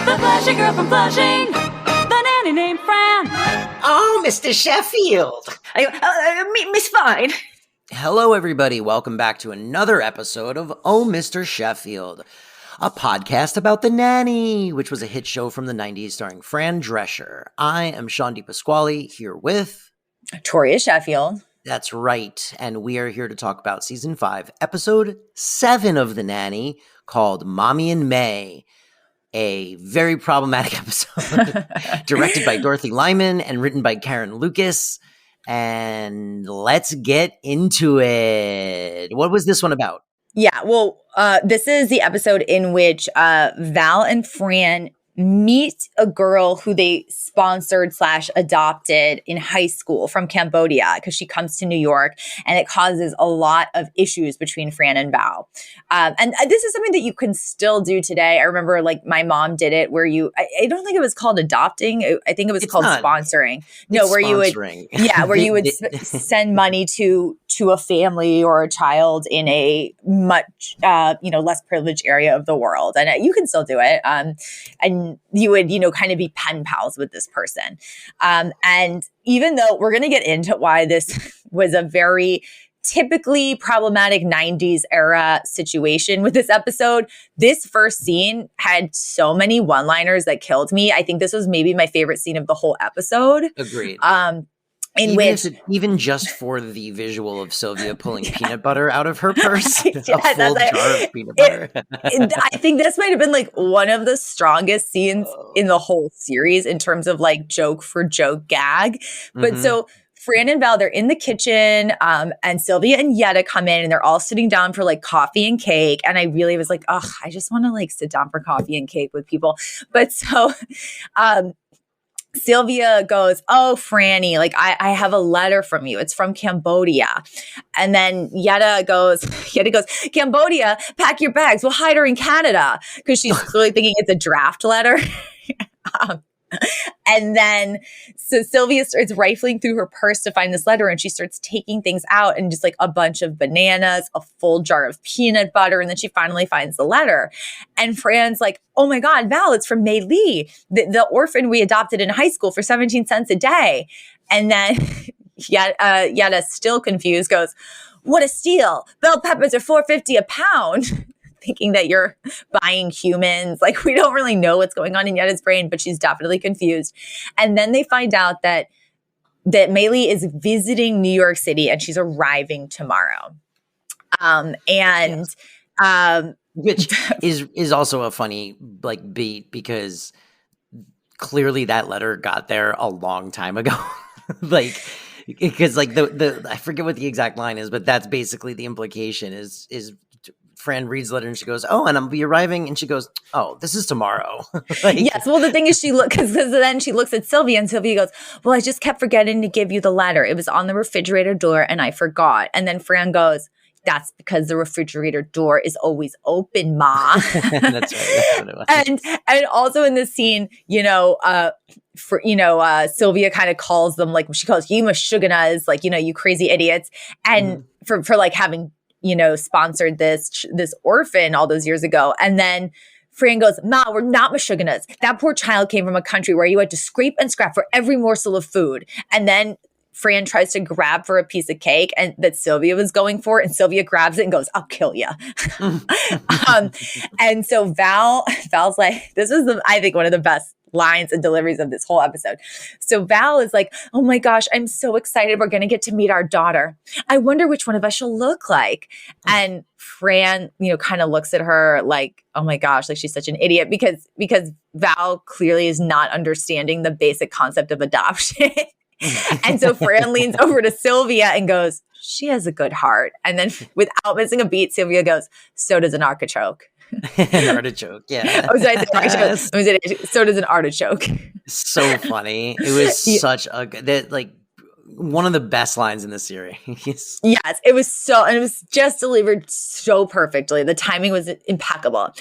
The flashy girl from Flushing. The nanny named Fran. Oh, Mr. Sheffield. Miss Fine. Hello, everybody. Welcome back to another episode of Oh, Mr. Sheffield, a podcast about The Nanny, which was a hit show from the 90s starring Fran Drescher. I am Sean DiPasquale here with Toria Sheffield. That's right. And we are here to talk about season 5, episode 7 of The Nanny, called Mommy and May. A very problematic episode directed by Dorothy Lyman and written by Karen Lucas. And let's get into it. What was this one about? Yeah, well, this is the episode in which Val and Fran meet a girl who they sponsored / adopted in high school from Cambodia because she comes to New York, and it causes a lot of issues between Fran and Val. And this is something that you can still do today. I remember like my mom did it where I don't think it was called adopting. I think it was called sponsoring. No, where sponsoring. You would send money to a family or a child in a much, less privileged area of the world. And you can still do it. And you would, kind of be pen pals with this person. And even though we're going to get into why this was a very typically problematic 90s era situation with this episode, this first scene had so many one-liners that killed me. I think this was maybe my favorite scene of the whole episode. Agreed. Even just for the visual of Sylvia pulling peanut butter out of her purse, a full jar of peanut butter. I think this might have been like one of the strongest scenes in the whole series in terms of like joke for joke gag. But so Fran and Val, they're in the kitchen, and Sylvia and Yetta come in, and they're all sitting down for like coffee and cake. And I really was like, oh, I just want to like sit down for coffee and cake with people. But so, Sylvia goes, oh, Franny, like I have a letter from you. It's from Cambodia. And then Yetta goes, Cambodia, pack your bags. We'll hide her in Canada. Because she's clearly thinking it's a draft letter. And then so Sylvia starts rifling through her purse to find this letter, and she starts taking things out, and just like a bunch of bananas, a full jar of peanut butter. And then she finally finds the letter. And Fran's like, oh my God, Val, it's from Mei Lee, the orphan we adopted in high school for 17 cents a day. And then Yetta, still confused, goes, what a steal. Bell peppers are $4.50 a pound. Thinking that you're buying humans. Like, we don't really know what's going on in Yetta's brain, but she's definitely confused. And then they find out that Mei Lee is visiting New York City, and she's arriving tomorrow. Which is also a funny like beat, because clearly that letter got there a long time ago. Like, because like the I forget what the exact line is, but that's basically the implication is Fran reads the letter and she goes, oh, and I'll be arriving. And she goes, oh, this is tomorrow. Like, yes. Well, the thing is because then she looks at Sylvia, and Sylvia goes, well, I just kept forgetting to give you the letter. It was on the refrigerator door and I forgot. And then Fran goes, that's because the refrigerator door is always open, Ma. That's right. That's what it was. And also in this scene, Sylvia kind of calls them, like, she calls you mashuganas, like, you crazy idiots. And for like having, sponsored this orphan all those years ago. And then Fran goes, Ma, we're not mashuganas. That poor child came from a country where you had to scrape and scrap for every morsel of food. And then Fran tries to grab for a piece of cake and that Sylvia was going for, and Sylvia grabs it and goes, I'll kill you. And so Val's like, this was I think one of the best lines and deliveries of this whole episode. So Val is like, oh my gosh, I'm so excited. We're going to get to meet our daughter. I wonder which one of us she'll look like. And Fran, kind of looks at her like, oh my gosh, like she's such an idiot because Val clearly is not understanding the basic concept of adoption. And so Fran leans over to Sylvia and goes, she has a good heart. And then without missing a beat, Sylvia goes, so does an artichoke. An artichoke, yeah. Oh, sorry, so does an artichoke. So funny. It was such a good, like, one of the best lines in the series. Yes, it was just delivered so perfectly. The timing was impeccable.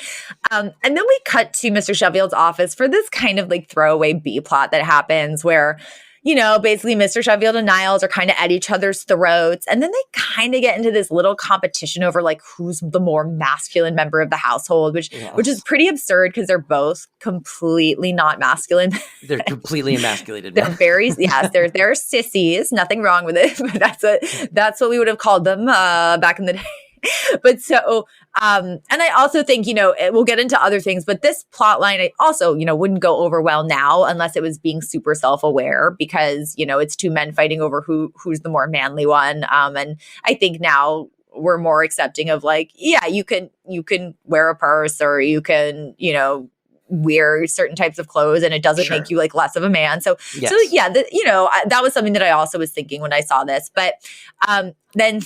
And then we cut to Mr. Sheffield's office for this kind of like throwaway B plot that happens where, basically Mr. Sheffield and Niles are kind of at each other's throats. And then they kind of get into this little competition over like who's the more masculine member of the household, which is pretty absurd because they're both completely not masculine. They're completely emasculated. They're they're sissies. Nothing wrong with it, but that's what we would have called them back in the day. But so, and I also think, we'll get into other things, but this plot line, I also, wouldn't go over well now unless it was being super self-aware because, it's two men fighting over who's the more manly one. And I think now we're more accepting of like, yeah, you can wear a purse or you can, wear certain types of clothes and it doesn't make you like less of a man. So yeah, that was something that I also was thinking when I saw this. But then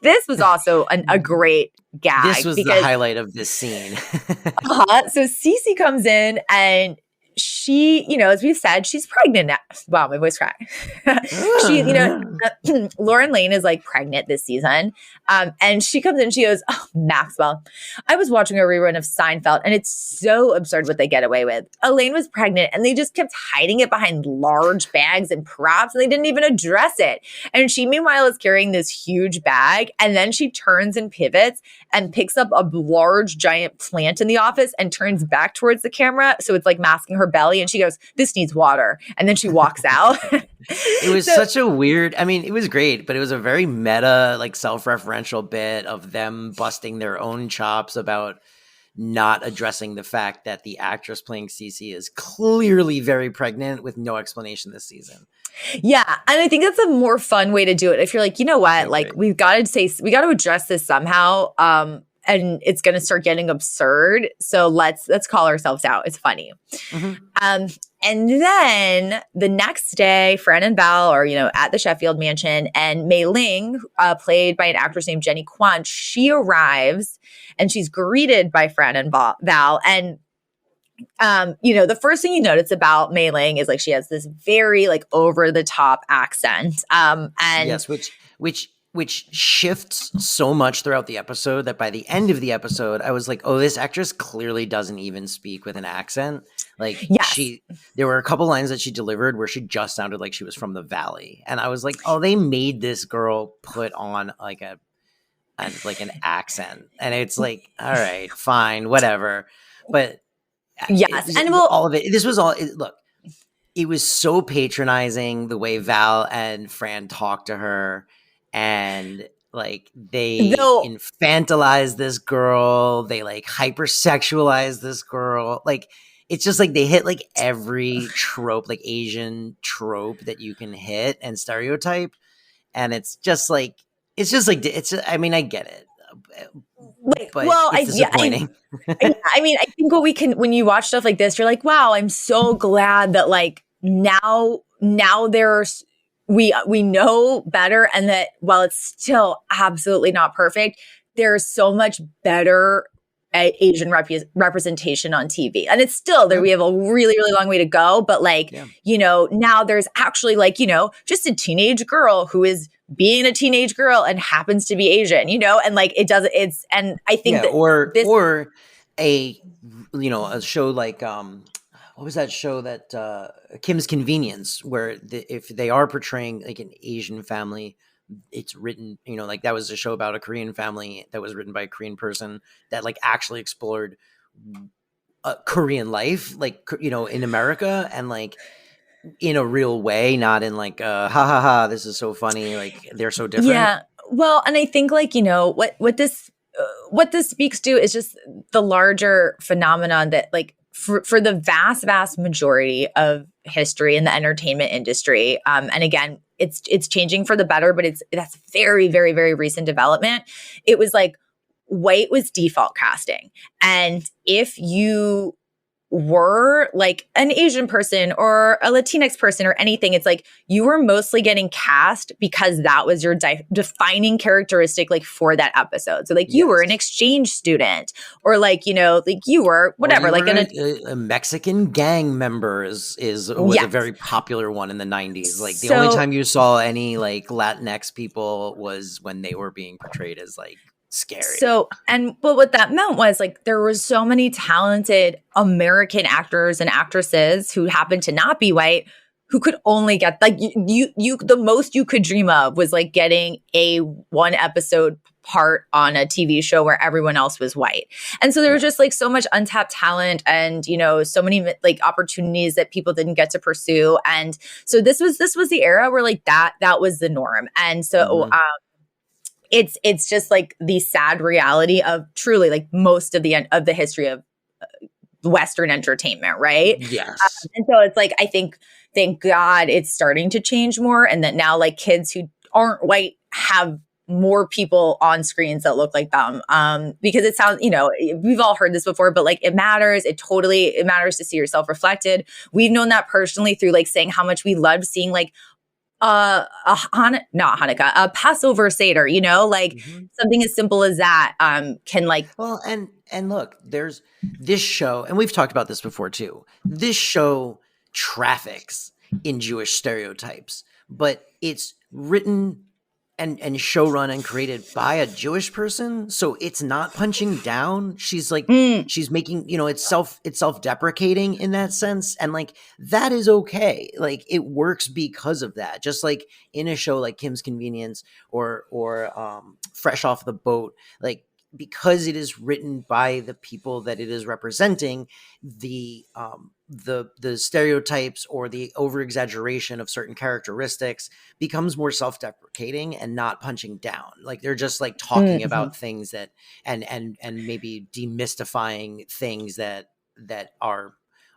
this was also a great gag. This was the highlight of this scene. So Cece comes in and she, as we've said, she's pregnant now. Wow, my voice cracked. She, Lauren Lane is like pregnant this season. And she comes in, she goes, "Oh, Maxwell, I was watching a rerun of Seinfeld and it's so absurd what they get away with. Elaine was pregnant and they just kept hiding it behind large bags and props and they didn't even address it. And she, meanwhile, is carrying this huge bag and then she turns and pivots and picks up a large giant plant in the office and turns back towards the camera. So it's like masking her belly and she goes, 'This needs water.' And then she walks out." It was such a weird, it was great, but it was a very meta, like self-referential bit of them busting their own chops about not addressing the fact that the actress playing Cece is clearly very pregnant with no explanation this season. Yeah. And I think that's a more fun way to do it. If you're like, you know what, like we got to address this somehow. And it's going to start getting absurd. So let's call ourselves out. It's funny. Mm-hmm. And then the next day, Fran and Val are, at the Sheffield mansion and Mei Ling, played by an actress named Jenny Kwan, she arrives and she's greeted by Fran and Val. And, the first thing you notice about Mei Ling is like, she has this very like over the top accent. And yes, which shifts so much throughout the episode that by the end of the episode, I was like, oh, this actress clearly doesn't even speak with an accent. Like there were a couple lines that she delivered where she just sounded like she was from the Valley. And I was like, oh, they made this girl put on like an accent. And it's like, all right, fine, whatever. But yes. And all of it, this was all, look, it was so patronizing the way Val and Fran talked to her. And like they infantilize this girl, they like hypersexualize this girl. Like it's just like they hit like every trope, like Asian trope that you can hit and stereotype. And I get it. But it's disappointing. I think when you watch stuff like this, you're like, wow, I'm so glad that like now there's, we know better, and that while it's still absolutely not perfect, there's so much better Asian representation on TV. And it's still there. We have a really, really long way to go. But like, now there's actually like, just a teenage girl who is being a teenage girl and happens to be Asian, and like and I think that or a show like, what was that show that Kim's Convenience, where if they are portraying like an Asian family, it's written, like that was a show about a Korean family that was written by a Korean person that like actually explored Korean life, like, in America and like in a real way, not in like, ha ha ha, this is so funny. Like they're so different. Yeah. Well, and I think like, what this speaks to is just the larger phenomenon that like, for the vast, vast majority of history in the entertainment industry, and again, it's changing for the better, but that's very, very, very recent development. It was like white was default casting, and if you were like an Asian person or a Latinx person or anything, it's like you were mostly getting cast because that was your defining characteristic like for that episode. So like you were an exchange student or like, like you were whatever, like a Mexican gang member was a very popular one in the 90s. Like the only time you saw any like Latinx people was when they were being portrayed as like scary. But what that meant was like there was so many talented American actors and actresses who happened to not be white who could only get like you the most you could dream of was like getting a one episode part on a TV show where everyone else was white. And so there was just like so much untapped talent and, you know, so many like opportunities that people didn't get to pursue. And so this was the era where like that was the norm. And so it's just like the sad reality of truly like most of the history of Western entertainment, right? Yes. And so it's like, I think, thank God it's starting to change more. And that now like kids who aren't white have more people on screens that look like them. Because it sounds, you know, we've all heard this before, but like it matters. It matters to see yourself reflected. We've known that personally through like saying how much we loved seeing like not Hanukkah, a Passover Seder, you know, like something as simple as that can like. Well, and look, there's this show, and we've talked about this before too. This show traffics in Jewish stereotypes, but it's written and showrun and created by a Jewish person, so it's not punching down. She's like she's making, you know, it's self-deprecating in that sense, and like that is okay. Like it works because of that. Just like in a show like Kim's Convenience or Fresh Off the Boat, like because it is written by the people that it is representing, the stereotypes or the over exaggeration of certain characteristics becomes more self-deprecating and not punching down. Like they're just like talking about things that and maybe demystifying things that are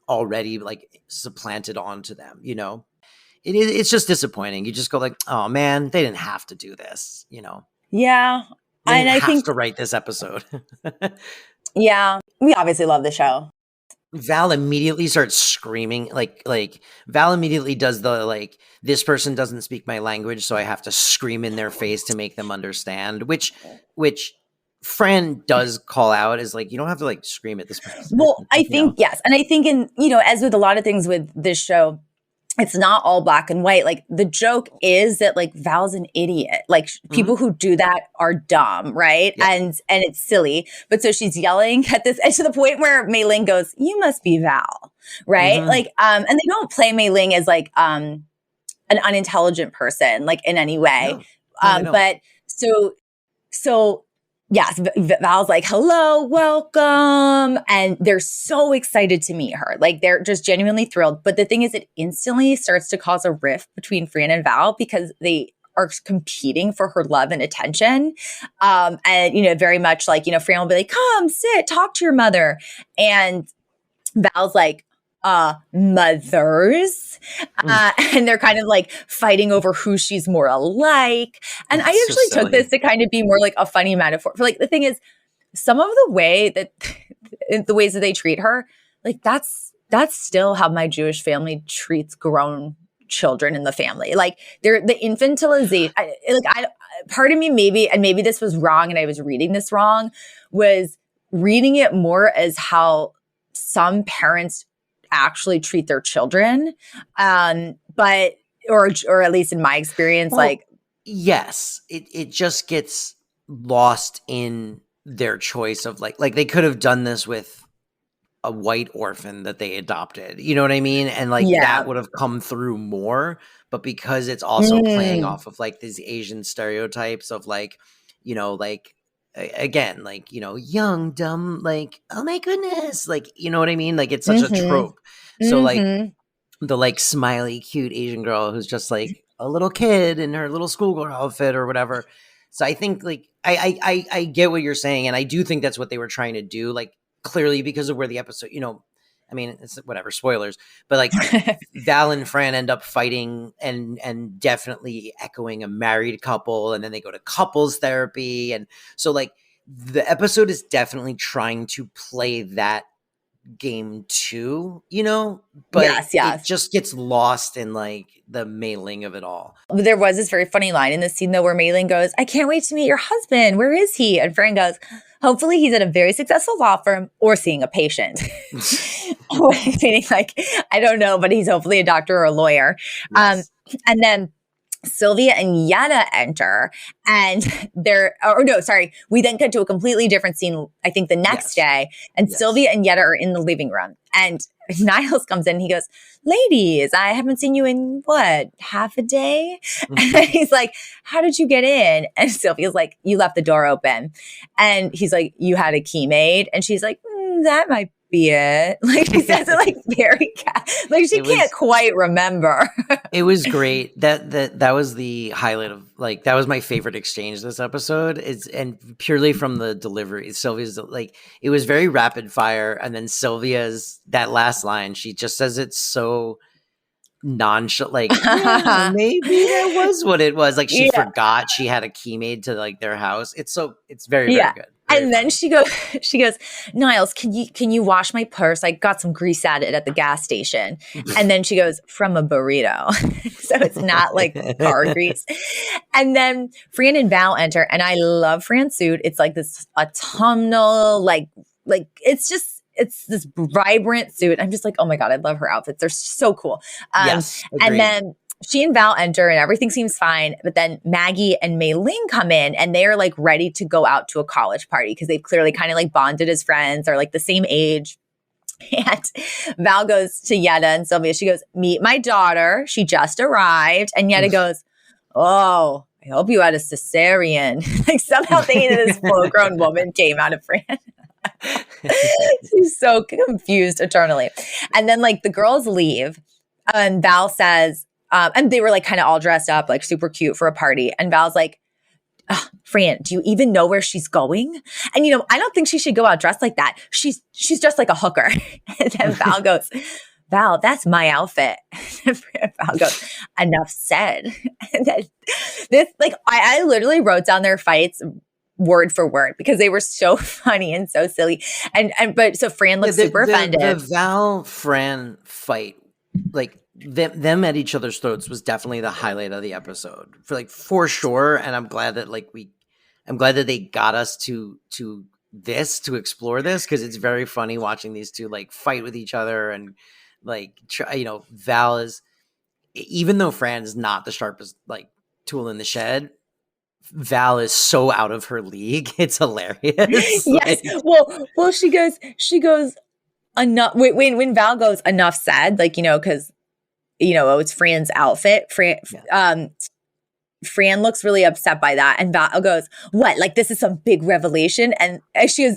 already like supplanted onto them, you know. It's just disappointing. You just go like, oh man, they didn't have to do this, you know. Yeah. And I think to write this episode. Yeah, we obviously love the show. Val immediately starts screaming, like Val immediately does the like, this person doesn't speak my language, so I have to scream in their face to make them understand, which Fran does call out as like, you don't have to like scream at this person. Well, I think yes, and I think in, you know, as with a lot of things with this show, it's not all black and white. Like the joke is that like Val's an idiot. Like people who do that are dumb, right? Yeah. And it's silly. But so she's yelling at this, and to the point where Mei Ling goes, "You must be Val," right? Like, and they don't play Mei Ling as like an unintelligent person, like in any way. No, but so. Yes, Val's like, hello, welcome. And they're so excited to meet her. Like they're just genuinely thrilled. But the thing is, it instantly starts to cause a rift between Fran and Val because they are competing for her love and attention. And, you know, very much like, you know, Fran will be like, come sit, talk to your mother. And Val's like, mothers. And they're kind of like fighting over who she's more alike. And I actually took this to kind of be more like a funny metaphor for like, the thing is, some of the ways that they treat her, like that's still how my Jewish family treats grown children in the family. Like they're the infantilization. Part of me maybe this was wrong and I was reading this wrong, was reading it more as how some parents actually treat their children. But at least in my experience, like, yes, it just gets lost in their choice of like they could have done this with a white orphan that they adopted, you know what I mean? And like that would have come through more, but because it's also playing off of like these Asian stereotypes of like, you know, like, again, like, you know, young, dumb, like, oh my goodness, like, you know what I mean? Like, it's such a trope. So like the like smiley, cute Asian girl who's just like a little kid in her little schoolgirl outfit or whatever. So I think like, I get what you're saying. And I do think that's what they were trying to do. Like clearly because of where the episode, you know, I mean, it's whatever, spoilers, but like Val and Fran end up fighting and definitely echoing a married couple. And then they go to couples therapy. And so like the episode is definitely trying to play that game too, you know, but it just gets lost in like the Mei Ling of it all. There was this very funny line in the scene though where Mei Ling goes, "I can't wait to meet your husband. Where is he?" And Fran goes, "Hopefully he's at a very successful law firm or seeing a patient." Meaning like, I don't know, but he's hopefully a doctor or a lawyer. Yes. And then Sylvia and Yetta enter, and we then cut to a completely different scene, I think the next day, and Sylvia and Yetta are in the living room, And Niles comes in and he goes, ladies, I haven't seen you in what, half a day? And he's like, how did you get in? And Sylvia's like, you left the door open. And he's like, you had a key made? And she's like, that might be it. Like she says it like very like she can't quite remember. It was great. That was the highlight of like that was my favorite exchange this episode. And purely from the delivery. Sylvia's like it was very rapid fire, and then Sylvia's that last line, she just says it so nonchalant, like yeah, maybe that was what it was. Like she forgot she had a key made to like their house. It's very very good. And then she goes, Niles, can you wash my purse? I got some grease at it at the gas station. And then she goes, from a burrito. So it's not like car grease. And then Fran and Val enter, and I love Fran's suit. It's like this autumnal, like it's this vibrant suit. I'm just like, oh my God, I love her outfits. They're so cool. Yes, and then she and Val enter and everything seems fine. But then Maggie and Maylene come in and they're like ready to go out to a college party because they've clearly kind of like bonded as friends or like the same age. And Val goes to Yetta and Sylvia. She goes, meet my daughter. She just arrived. And Yetta goes, oh, I hope you had a cesarean. Like somehow thinking that this full-grown woman came out of Fran. She's so confused eternally. And then like the girls leave and Val says, and they were like kind of all dressed up, like super cute for a party. And Val's like, Fran, do you even know where she's going? And, you know, I don't think she should go out dressed like that. She's dressed like a hooker. And then Val goes, Val, that's my outfit. And Val goes, enough said. And then this, like, I literally wrote down their fights word for word because they were so funny and so silly. But so Fran looks super offended. The Val Fran fight, like, them at each other's throats was definitely the highlight of the episode for sure. And I'm glad that they got us to explore this because it's very funny watching these two like fight with each other and like Val is, even though Fran is not the sharpest like tool in the shed, Val is so out of her league. It's hilarious. Yes. Well, she goes enough. When Val goes enough said, like, because it's Fran's outfit. Fran looks really upset by that. And Val goes, what? Like, this is some big revelation? And she goes,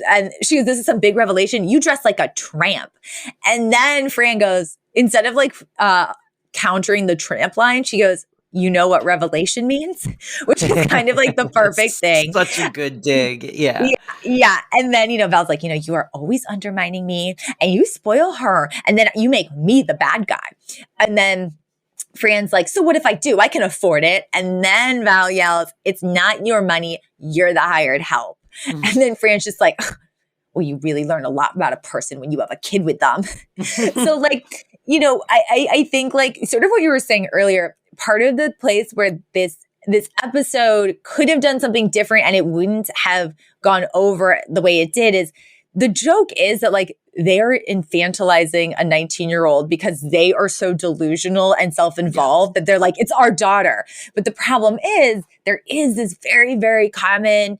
this is some big revelation. You dress like a tramp. And then Fran goes, instead of like countering the tramp line, she goes, you know what revelation means? Which is kind of like the perfect thing. Such a good dig. Yeah. Yeah. And then, Val's like, you are always undermining me and you spoil her. And then you make me the bad guy. And then Fran's like, so what if I do? I can afford it. And then Val yells, it's not your money. You're the hired help. Mm-hmm. And then Fran's just like, well, you really learn a lot about a person when you have a kid with them. So like, I think like sort of what you were saying earlier, part of the place where this episode could have done something different and it wouldn't have gone over the way it did is the joke is that like they're infantilizing a 19-year-old because they are so delusional and self-involved that they're like, it's our daughter. But the problem is there is this very, very common,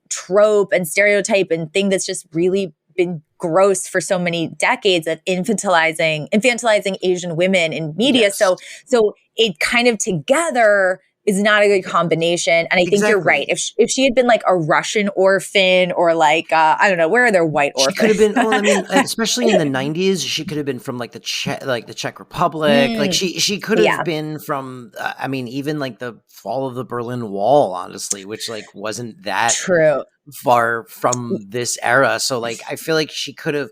trope and stereotype and thing that's just really been gross for so many decades of infantilizing Asian women in media. Yes. So it kind of together is not a good combination. And I think you're right. If she had been like a Russian orphan or like, I don't know, where are there white orphans? She could have been, especially in the 90s, she could have been from like the Czech Republic. Like she could have been from, even like the fall of the Berlin Wall, honestly, which like wasn't that true far from this era. So like, I feel like they could have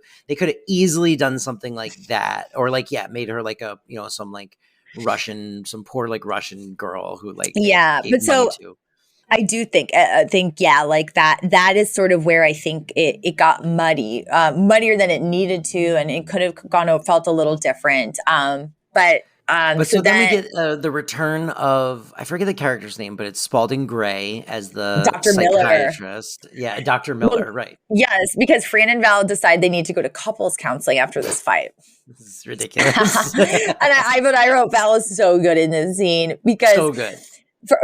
easily done something like that or like, made her like a, some like some poor like Russian girl who like but so I do think like that is sort of where I think it got muddier than it needed to, and it could have felt a little different. But so then we get the return of, I forget the character's name, but it's Spalding Gray as the Dr. psychiatrist. Miller. Yeah, Dr. Miller, right. Yes, because Fran and Val decide they need to go to couples counseling after this fight. This is ridiculous. And I wrote Val is so good in this scene because so good.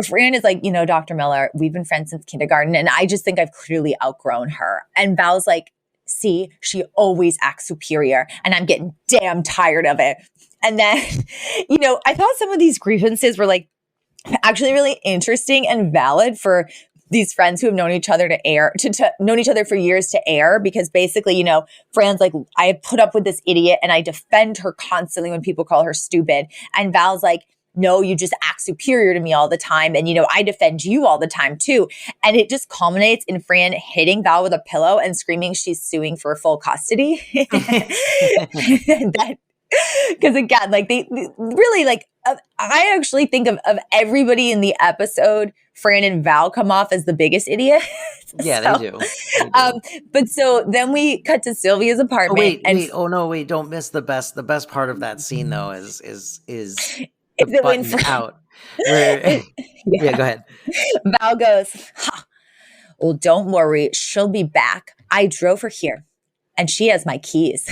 Fran is like, Dr. Miller, we've been friends since kindergarten, and I just think I've clearly outgrown her. And Val's like, see, she always acts superior and I'm getting damn tired of it. And then, I thought some of these grievances were like actually really interesting and valid for these friends who have known each other to known each other for years to air, because basically, Fran's like, I have put up with this idiot and I defend her constantly when people call her stupid. And Val's like, no, you just act superior to me all the time. And, I defend you all the time too. And it just culminates in Fran hitting Val with a pillow and screaming she's suing for full custody. Because again, like they really like, I actually think of everybody in the episode, Fran and Val come off as the biggest idiot. Yeah, So, they do. But so then we cut to Sylvia's apartment. Wait, don't miss the best. The best part of that scene though is the it when button out. Where, yeah, go ahead. Val goes, well, don't worry, she'll be back. I drove her here. And she has my keys.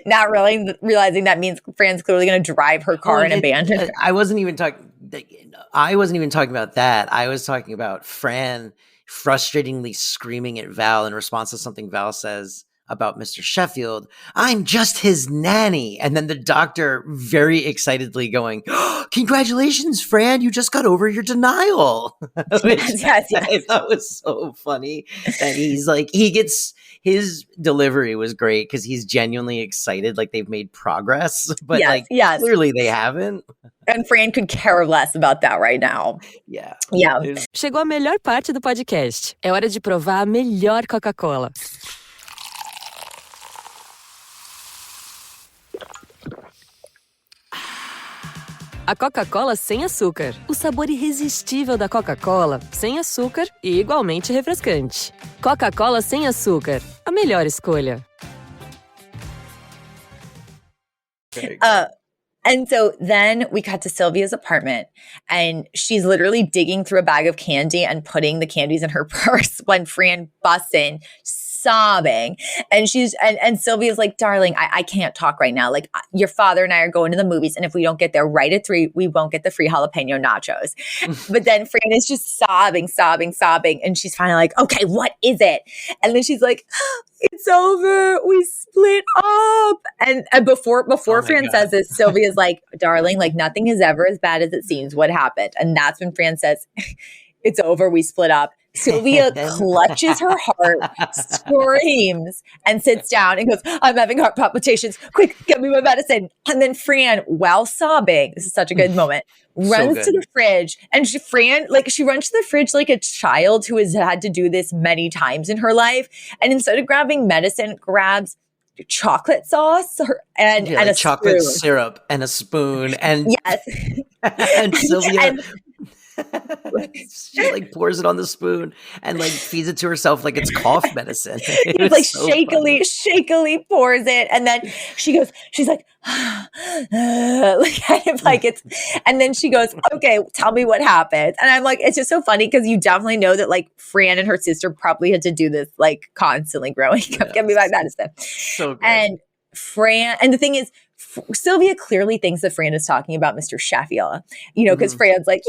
Not really realizing that means Fran's clearly going to drive her car and abandon her. I wasn't even talking about that. I was talking about Fran frustratingly screaming at Val in response to something Val says about Mr. Sheffield. I'm just his nanny. And then the doctor very excitedly going, oh, congratulations, Fran. You just got over your denial. Which Yes. I thought was so funny. And his delivery was great because he's genuinely excited. Like they've made progress, but yes. Clearly they haven't. And Fran could care less about that right now. Yeah. Yeah. Chegou a melhor parte do podcast. É hora de provar a melhor Coca-Cola. A Coca-Cola sem açúcar. O sabor irresistível da Coca-Cola, sem açúcar e igualmente refrescante. Coca-Cola sem açúcar. A melhor escolha. And so then we cut to Sylvia's apartment and she's literally digging through a bag of candy and putting the candies in her purse when Fran busts in sobbing. And and Sylvia's like, darling, I can't talk right now. Like your father and I are going to the movies. And if we don't get there right at 3, we won't get the free jalapeno nachos. But then Fran is just sobbing. And she's finally like, okay, what is it? And then she's like, it's over. We split up. And before Fran says this, Sylvia's like, darling, like nothing is ever as bad as it seems. What happened? And that's when Fran says, it's over. We split up. Sylvia clutches her heart, screams, and sits down and goes, I'm having heart palpitations. Quick, get me my medicine. And then Fran, while sobbing, this is such a good moment, runs to the fridge. And she runs to the fridge like a child who has had to do this many times in her life. And instead of grabbing medicine, grabs chocolate sauce and a chocolate spoon. syrup and a spoon. And yes. and Sylvia... she like pours it on the spoon and like feeds it to herself like it's cough medicine. It's like so shakily pours it, and then she's like and then she goes, okay, tell me what happened. And I'm like, it's just so funny because you definitely know that like Fran and her sister probably had to do this like constantly growing up. Get me my medicine. So good. And Fran, and the thing is, Sylvia clearly thinks that Fran is talking about Mr. Sheffield, because Fran's like,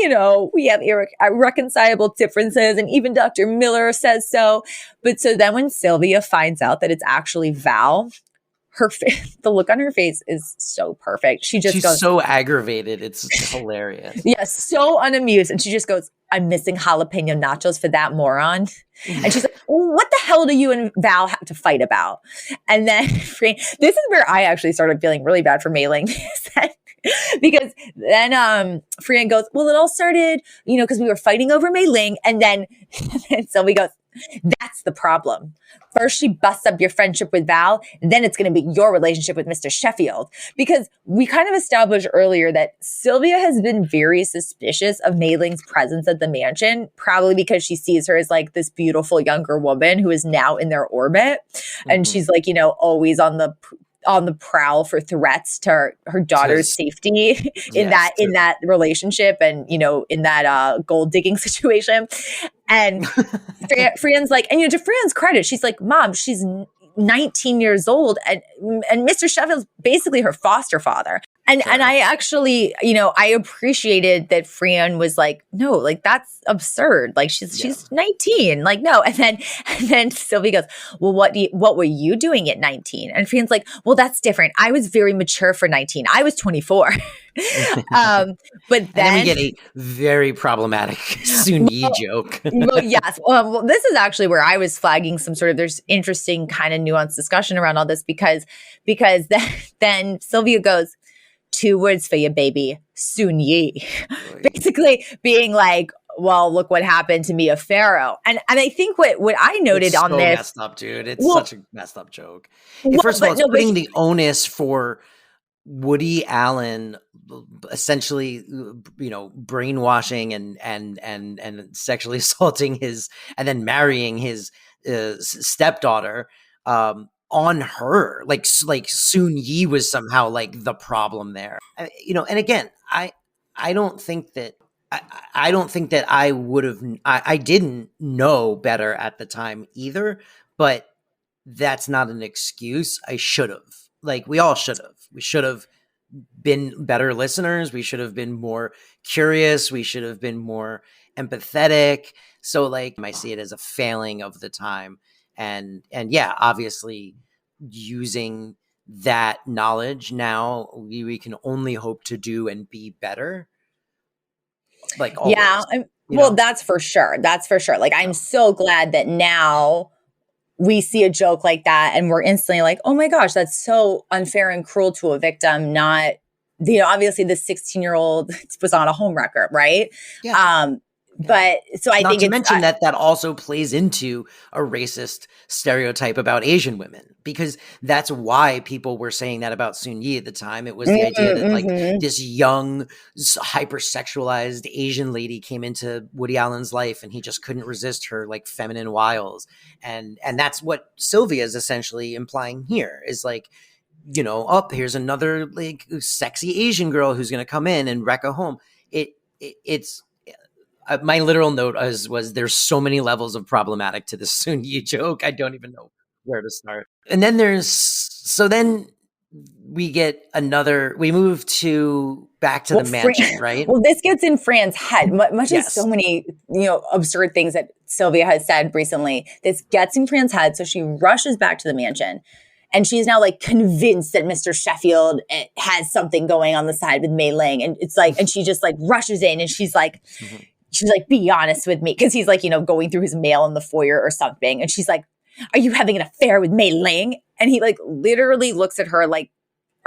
we have irreconcilable differences, and even Dr. Miller says so. But so then when Sylvia finds out that it's actually Val, the look on her face is so perfect. She's goes, so aggravated. It's hilarious. Yes, so unamused. And she just goes, I'm missing jalapeno nachos for that moron. And she's like, well, what the hell do you and Val have to fight about? And then this is where I actually started feeling really bad for Mei Ling. Because then Fran goes, well, it all started, because we were fighting over Mei Ling. And then Sylvia goes, that's the problem. First, she busts up your friendship with Val, and then it's going to be your relationship with Mr. Sheffield. Because we kind of established earlier that Sylvia has been very suspicious of Mei Ling's presence at the mansion, probably because she sees her as like this beautiful younger woman who is now in their orbit. Mm-hmm. And she's like, on the prowl for threats to her daughter's safety in that relationship and, in that gold digging situation. And Fran's like, and to Fran's credit, she's like, Mom, she's 19 years old and Mr. Sheffield's basically her foster father. And Sure. I actually, I appreciated that Fran was like, no, like that's absurd. Like she's 19. Like, no. And then Sylvia goes, well, what were you doing at 19? And Fran's like, well, that's different. I was very mature for 19. I was 24. But And then we then get a very problematic Soon-Yi joke. well, yes. Well, this is actually where I was flagging some sort of there's interesting kind of nuanced discussion around all this because then Sylvia goes, 2 words for you, baby, Soon-Yi. Basically being like, well, look what happened to Mia Farrow. And I think what I noted It's on so this. messed up, dude. It's Well- such a messed up joke. Well, First of all, but it's no, but putting the onus for Woody Allen essentially, brainwashing and sexually assaulting his and then marrying his stepdaughter on her. Like Soon-Yi was somehow like the problem there. And again, I don't think that I don't think that I would have I didn't know better at the time either, but that's not an excuse. I should have. Like we all should have. We should have been better listeners. We should have been more curious. We should have been more empathetic. So like I see it as a failing of the time. And yeah, obviously using that knowledge now, we can only hope to do and be better. Like always, Yeah. you Well, know? that's for sure. That's for sure. Like, I'm so glad that now we see a joke like that and we're instantly like, oh my gosh, that's so unfair and cruel to a victim. Not, obviously the 16-year-old was on a home record, right? Yeah. But so I Not think to it's mention that also plays into a racist stereotype about Asian women, because that's why people were saying that about Soon-Yi at the time. It was the idea that like this young, hypersexualized Asian lady came into Woody Allen's life and he just couldn't resist her like feminine wiles. And that's what Sylvia is essentially implying here is like, here's another like sexy Asian girl who's going to come in and wreck a home. It's my literal note was there's so many levels of problematic to this Soon-Yi joke. I don't even know where to start. And then then we move back to the mansion, right? Well, this gets in Fran's head, much as so many, absurd things that Sylvia has said recently. This gets in Fran's head. So she rushes back to the mansion. And she's now like convinced that Mr. Sheffield has something going on the side with Mei Ling. And it's like, and she just like rushes in and she's like, be honest with me. Cause he's like, going through his mail in the foyer or something. And she's like, are you having an affair with Mei Ling? And he like literally looks at her like,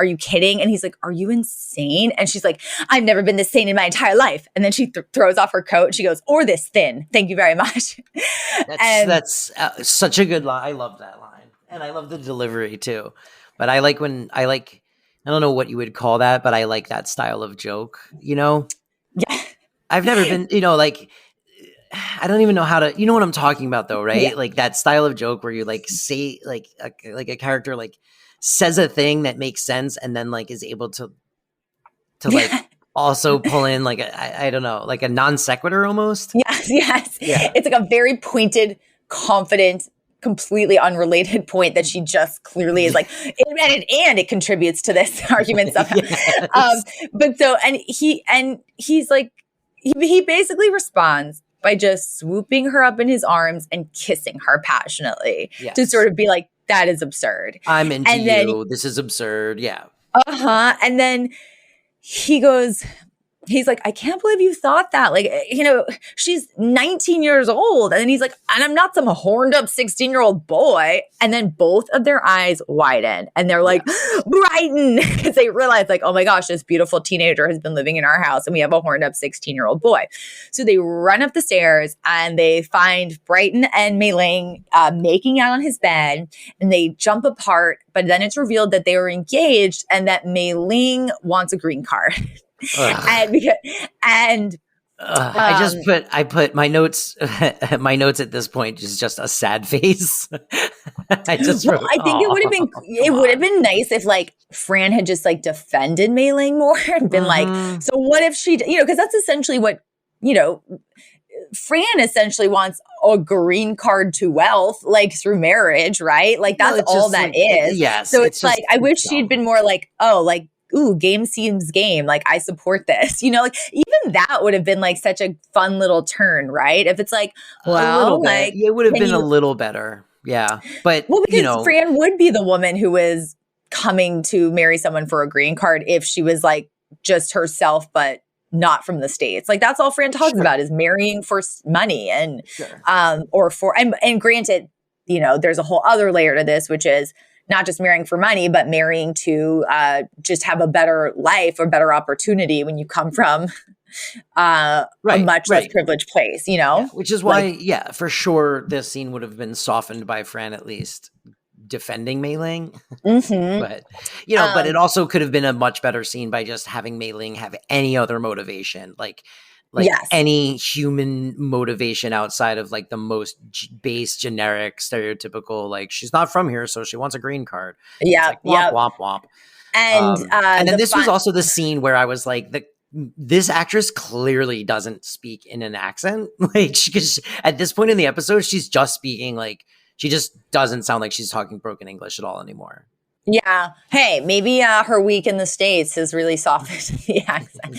are you kidding? And he's like, are you insane? And she's like, I've never been this sane in my entire life. And then she throws off her coat. And she goes, or this thin. Thank you very much. That's such a good line. I love that line. And I love the delivery too. But I don't know what you would call that, but I like that style of joke, Yeah. I've never been, I don't even know how to, what I'm talking about though, right? Yeah. Like that style of joke where you like say like a character like says a thing that makes sense and then like is able to like also pull in like I don't know, like a non sequitur almost. Yes. Yeah. It's like a very pointed, confident, completely unrelated point that she just clearly is like, and it contributes to this argument somehow. Yes. But so, and he's like, he basically responds by just swooping her up in his arms and kissing her passionately to Yes. sort of be like, that is absurd. I'm into And then- you. This is absurd. Yeah. And then he's like, I can't believe you thought that. Like, she's 19 years old. And then he's like, and I'm not some horned up 16-year-old boy. And then both of their eyes widen and they're like, Brighton, because they realize like, oh my gosh, this beautiful teenager has been living in our house and we have a horned up 16-year-old boy. So they run up the stairs and they find Brighton and Mei Ling making out on his bed and they jump apart. But then it's revealed that they were engaged and that Mei Ling wants a green card. I put my notes. My notes at this point is just a sad face. I just wrote, I think it would have been nice if like Fran had just like defended Mei Ling more and been like, so what if she, because that's essentially what, Fran essentially wants a green card to wealth, like through marriage, right? Like that's all that is. Yes. So it's like, I wish she'd been more like, oh, like ooh, game seems game. Like, I support this. Like, even that would have been like such a fun little turn, right? If it's like, a well, little bit. like, It would have been a you- little better. Yeah. But, well, because Fran would be the woman who is coming to marry someone for a green card if she was like just herself, but not from the States. Like, that's all Fran talks about is marrying for money and, or for, and granted, there's a whole other layer to this, which is not just marrying for money, but marrying to just have a better life or better opportunity when you come from a much less privileged place, Yeah, which is why, for sure, this scene would have been softened by Fran at least defending Mei Ling. Mm-hmm. But, but it also could have been a much better scene by just having Mei Ling have any other motivation. Like any human motivation outside of like the most base, generic, stereotypical, like she's not from here, so she wants a green card. Yeah. Like, womp, womp. And then this was also the scene where I was like, this actress clearly doesn't speak in an accent. Like, because at this point in the episode, she's just speaking like, she just doesn't sound like she's talking broken English at all anymore. Yeah. Hey, maybe her week in the States has really softened the accent.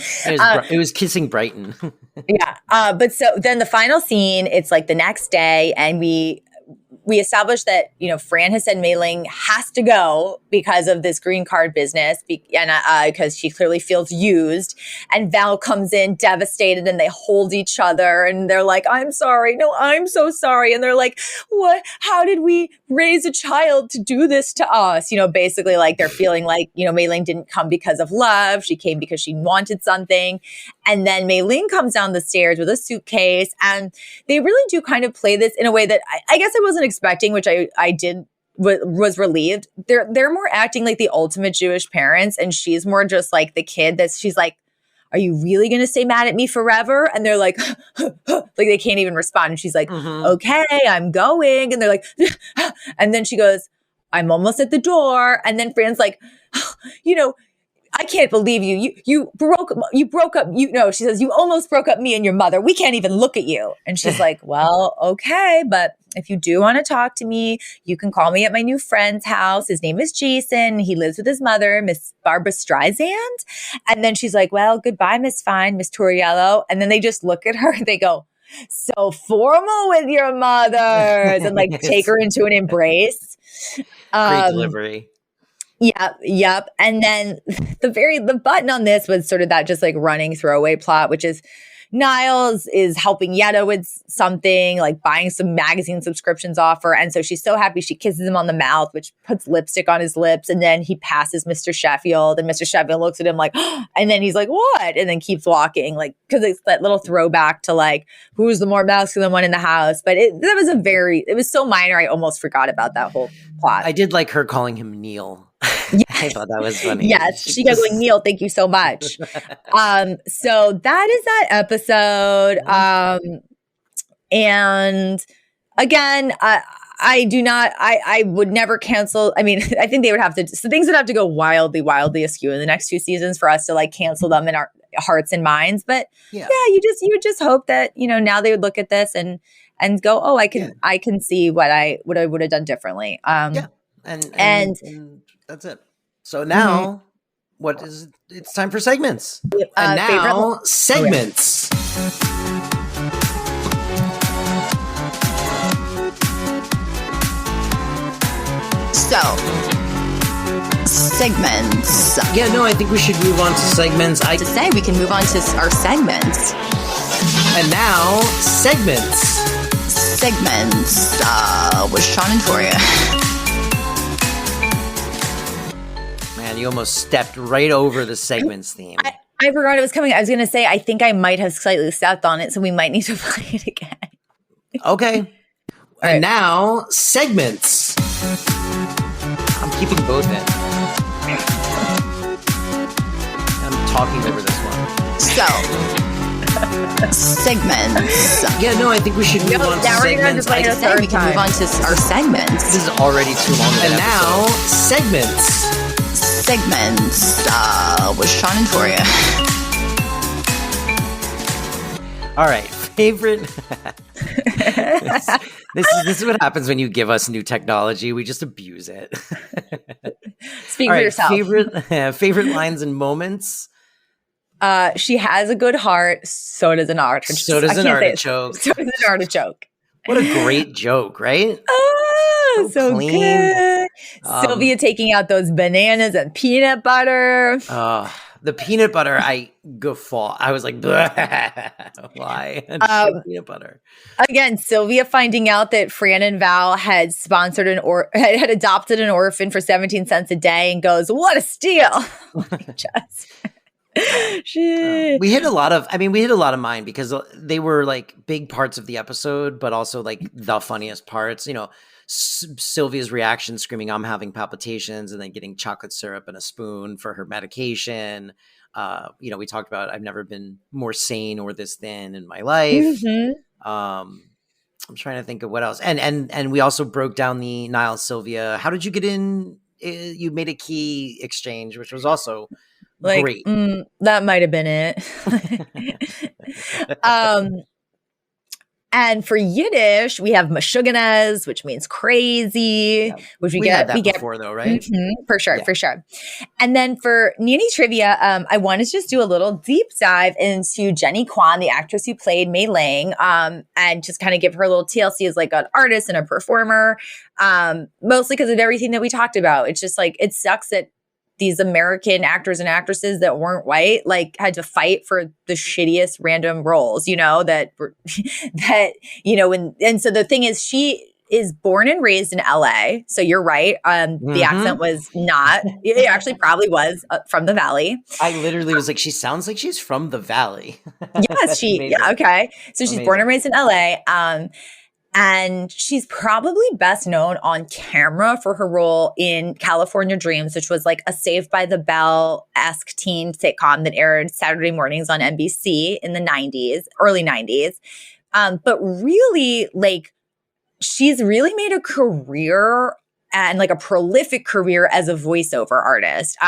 It was kissing Brighton. Yeah. But so then the final scene, it's like the next day, and we established that, Fran has said Mei Ling has to go because of this green card business and because she clearly feels used. And Val comes in devastated and they hold each other and they're like, I'm sorry. No, I'm so sorry. And they're like, what? How did we raise a child to do this to us? Basically like they're feeling like, Mei Ling didn't come because of love. She came because she wanted something. And then Mei Ling comes down the stairs with a suitcase, and they really do kind of play this in a way that I guess I wasn't expecting, which I did was relieved. They're more acting like the ultimate Jewish parents, and she's more just like the kid she's like, are you really going to stay mad at me forever? And they're like, like they can't even respond. And she's like, okay, I'm going. And they're like, and then she goes, I'm almost at the door. And then Fran's like, I can't believe you broke up. She says, you almost broke up me and your mother. We can't even look at you. And she's like, well, okay. But if you do want to talk to me, you can call me at my new friend's house. His name is Jason. He lives with his mother, Miss Barbara Streisand. And then she's like, well, goodbye, Miss Fine, Miss Torriello. And then they just look at her and they go, so formal with your mothers, and like take her into an embrace. Great delivery. Yep. And then the button on this was sort of that just like running throwaway plot, which is Niles is helping Yetta with something, like buying some magazine subscriptions off her. And so she's so happy, she kisses him on the mouth, which puts lipstick on his lips. And then he passes Mr. Sheffield, and Mr. Sheffield looks at him like, and then he's like, what? And then keeps walking, like, because it's that little throwback to like, who's the more masculine one in the house. But it was so minor, I almost forgot about that whole plot. I did like her calling him Neil. Yeah. I thought that was funny. Yes, she goes like, Neil, thank you so much. So that is that episode. And again, I would never cancel. I mean, I think they would have to, so things would have to go wildly askew in the next 2 seasons for us to like cancel them in our hearts and minds. But you would just hope that, now they would look at this and go, oh, I can see what I would have done differently. And that's it. So now, it's time for segments. And now, segments. So, segments. Yeah, no, I think we should move on to segments. We can move on to our segments. And now, segments. Segments with Sean and Toria. Man, you almost stepped right over the segments theme. I forgot it was coming. I was going to say, I think I might have slightly stepped on it, so we might need to play it again. Okay. And now, segments. I'm keeping both in. I'm talking over this one. So, segments. Yeah, no, I think we should move on to segments. We can move on to our segments. This is already too long. And now, segments. Segments with Sean and Toria. All right, favorite. This is what happens when you give us new technology. We just abuse it. Speak All for right, yourself. favorite lines and moments. She has a good heart. So does an artichoke. So does an artichoke. So does an artichoke. What a great joke, right? Oh, so clean. good. Sylvia taking out those bananas and peanut butter. The peanut butter, I guffaw. I was like, why? Peanut butter. Again, Sylvia finding out that Fran and Val had sponsored had adopted an orphan for 17 cents a day and goes, what a steal. We hit a lot of mine because they were like big parts of the episode, but also like the funniest parts, Sylvia's reaction screaming, I'm having palpitations, and then getting chocolate syrup and a spoon for her medication. We talked about I've never been more sane or this thin in my life. I'm trying to think of what else. And we also broke down the Niall Sylvia. How did you get in? You made a key exchange, which was also great. That might have been it. And for Yiddish, we have Meshuggah, which means crazy, which we get before though, right? For sure. And then for Nanny Trivia, I wanted to just do a little deep dive into Jenny Kwan, the actress who played Mei Ling, and just kind of give her a little TLC as like an artist and a performer, mostly because of everything that we talked about. It's just like, it sucks that these American actors and actresses that weren't white, like had to fight for the shittiest random roles, and so the thing is, she is born and raised in LA. So you're right. The accent was not, it actually probably was from the Valley. I literally was like, she sounds like she's from the Valley. Yes, okay. So she's born and raised in LA. And she's probably best known on camera for her role in California Dreams, which was like a Saved by the Bell-esque teen sitcom that aired Saturday mornings on NBC in the early 90s. But really, like, she's really made a career and like a prolific career as a voiceover artist.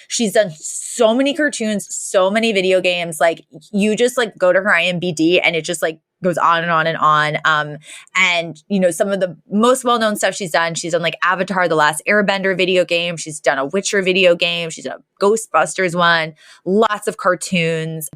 She's done so many cartoons, so many video games. Like, you just like go to her IMDb and it just like goes on and on and on. And some of the most well-known stuff she's done like Avatar: The Last Airbender video game. She's done a Witcher video game. She's done a Ghostbusters one, lots of cartoons.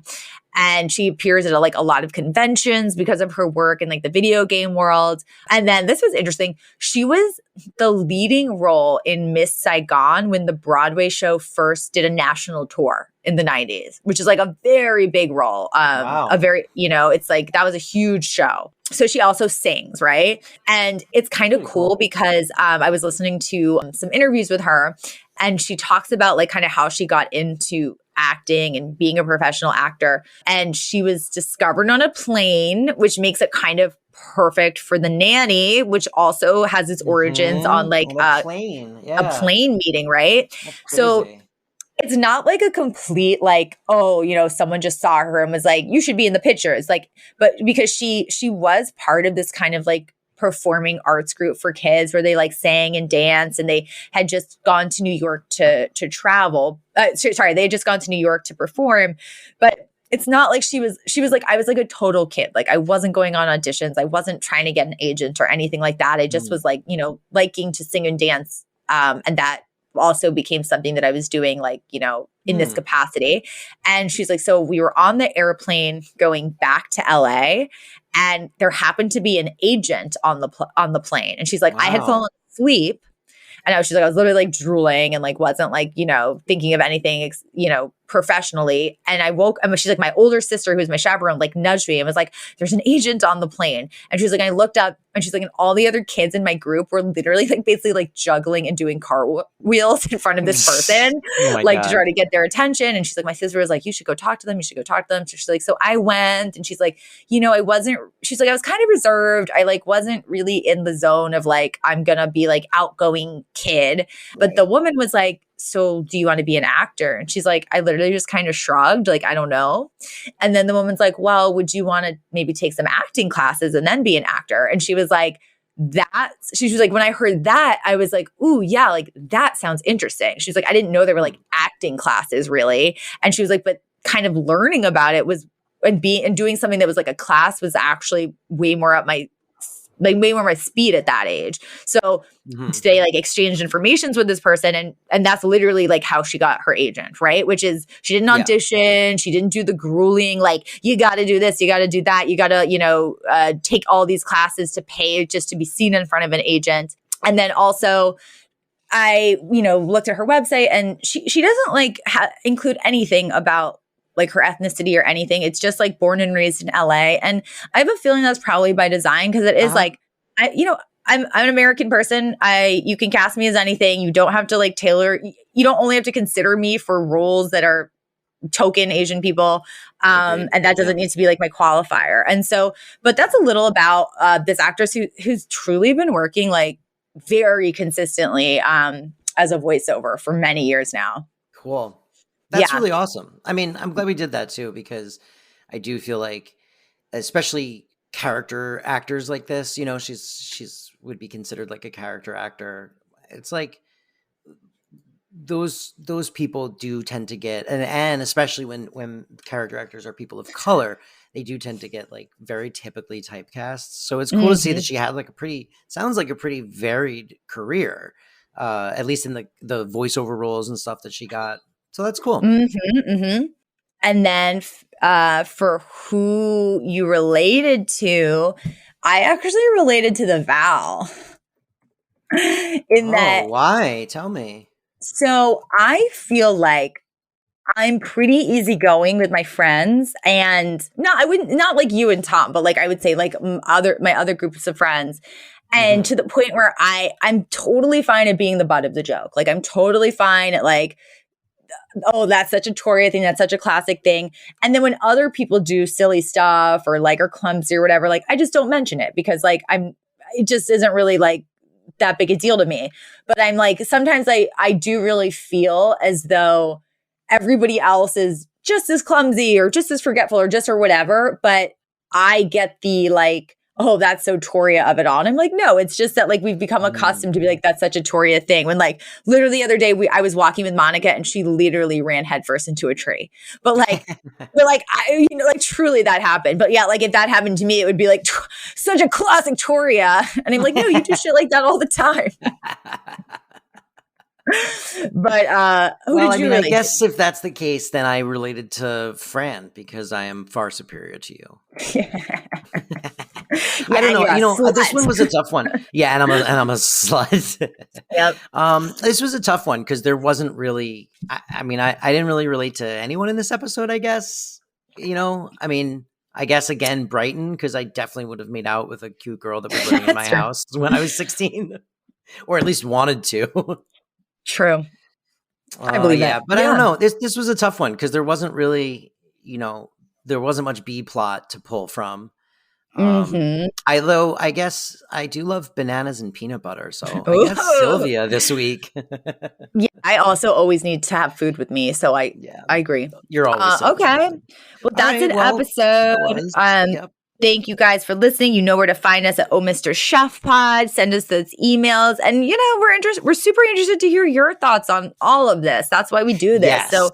And she appears at a lot of conventions because of her work in like the video game world. And then this was interesting. She was the leading role in Miss Saigon when the Broadway show first did a national tour in the 90s, which is like a very big role. Wow. It's like, that was a huge show. So she also sings, right? And it's kind of cool because I was listening to some interviews with her, and she talks about like kind of how she got into acting and being a professional actor. And she was discovered on a plane, which makes it kind of perfect for The Nanny, which also has its origins on like a plane meeting, right? So it's not like a complete like, someone just saw her and was like, you should be in the pictures. Like, but because she was part of this kind of like performing arts group for kids where they like sang and danced, and they had just gone to New York to travel. They had just gone to New York to perform, but it's not like she was like, I was like a total kid. Like, I wasn't going on auditions. I wasn't trying to get an agent or anything like that. I just was like, liking to sing and dance. And that also became something that I was doing like, in this capacity. And she's like, so we were on the airplane going back to LA, and there happened to be an agent on the plane. And she's like, wow. I had fallen asleep. And I was literally like drooling and like wasn't like, thinking of anything, professionally. And I woke, she's like, my older sister, who's my chaperone, like nudged me and was like, there's an agent on the plane. And she's like, I looked up, and she's like, and all the other kids in my group were literally like basically like juggling and doing cartwheels in front of this person, to try to get their attention. And she's like, my sister was like, you should go talk to them. So she's like, so I went, and she's like, I was kind of reserved. I like wasn't really in the zone of like, I'm going to be like outgoing kid. But the woman was like, so do you want to be an actor? And she's like, I literally just kind of shrugged, like, I don't know. And then the woman's like, well, would you want to maybe take some acting classes and then be an actor? And she was like, she was like, when I heard that, I was like, ooh, yeah, like that sounds interesting. She's like, I didn't know there were like acting classes really. And she was like, but kind of learning about it was, and doing something that was like a class was actually way more up my like way more my speed at that age. So they like exchanged informations with this person, and that's literally like how she got her agent, right? Which is she didn't audition, she didn't do the grueling like you got to do this, you got to do that, you got to take all these classes to pay just to be seen in front of an agent. And then also I looked at her website, and she doesn't like include anything about like her ethnicity or anything. It's just like born and raised in LA. And I have a feeling that's probably by design, because it is like, I'm an American person. You can cast me as anything. You don't have to like tailor. You don't only have to consider me for roles that are token Asian people. And that doesn't need to be like my qualifier. And so, but that's a little about this actress who's truly been working like very consistently as a voiceover for many years now. Cool. That's really awesome. I mean, I'm glad we did that too, because I do feel like, especially character actors like this, she's would be considered like a character actor. It's like those people do tend to get, and especially when character actors are people of color, they do tend to get like very typically typecast. So it's cool to see that she had like sounds like a pretty varied career, at least in the voiceover roles and stuff that she got. So that's cool. And then for who you related to, I actually related to the Val. Why? Tell me. So I feel like I'm pretty easygoing with my friends, and not like you and Tom, but like I would say like my other groups of friends. And to the point where I'm totally fine at being the butt of the joke. Like I'm totally fine at like, oh, that's such a Toria thing. That's such a classic thing. And then when other people do silly stuff or like are clumsy or whatever, like I just don't mention it, because like it just isn't really like that big a deal to me. But I'm like, sometimes I do really feel as though everybody else is just as clumsy or just as forgetful or whatever. But I get the like, oh, that's so Toria of it all. And I'm like, no, it's just that like we've become accustomed to be like, that's such a Toria thing. When like literally the other day I was walking with Monica, and she literally ran headfirst into a tree. But like, like truly that happened. But yeah, like if that happened to me, it would be like such a classic Toria. And I'm like, no, you do shit like that all the time. But I guess if that's the case, then I related to Fran, because I am far superior to you. I don't know. This one was a tough one. Yeah, and I'm a slut. Yep. This was a tough one because there wasn't really. I didn't really relate to anyone in this episode, I guess. I guess again Brighton, because I definitely would have made out with a cute girl that was living in my house when I was 16, or at least wanted to. True. I believe that. But I don't know. This was a tough one because there wasn't really, there wasn't much B plot to pull from. I guess I do love bananas and peanut butter. So I guess Sylvia this week. Yeah, I also always need to have food with me. So I agree. You're always okay. Well, that's an episode. Thank you guys for listening. You know where to find us at Oh Mr. Chef Pod. Send us those emails. And, we're super interested to hear your thoughts on all of this. That's why we do this. Yes. So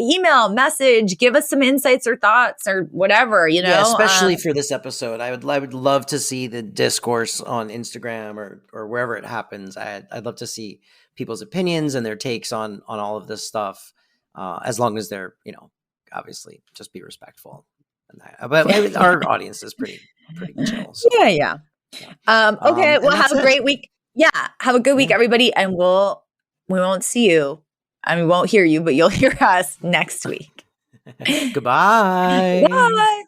email, message, give us some insights or thoughts or whatever, Yeah, especially for this episode. I would love to see the discourse on Instagram or wherever it happens. I'd love to see people's opinions and their takes on all of this stuff, as long as they're, obviously just be respectful. But our audience is pretty chill. So. Yeah. Okay. Well, have a great week. Yeah. Have a good week, everybody. And we won't see you. We won't hear you, but you'll hear us next week. Goodbye. Bye.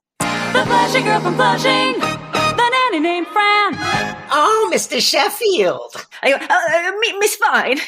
The Flushing Girl from Flushing, the nanny named Fran. Oh, Mr. Sheffield. Miss Fine.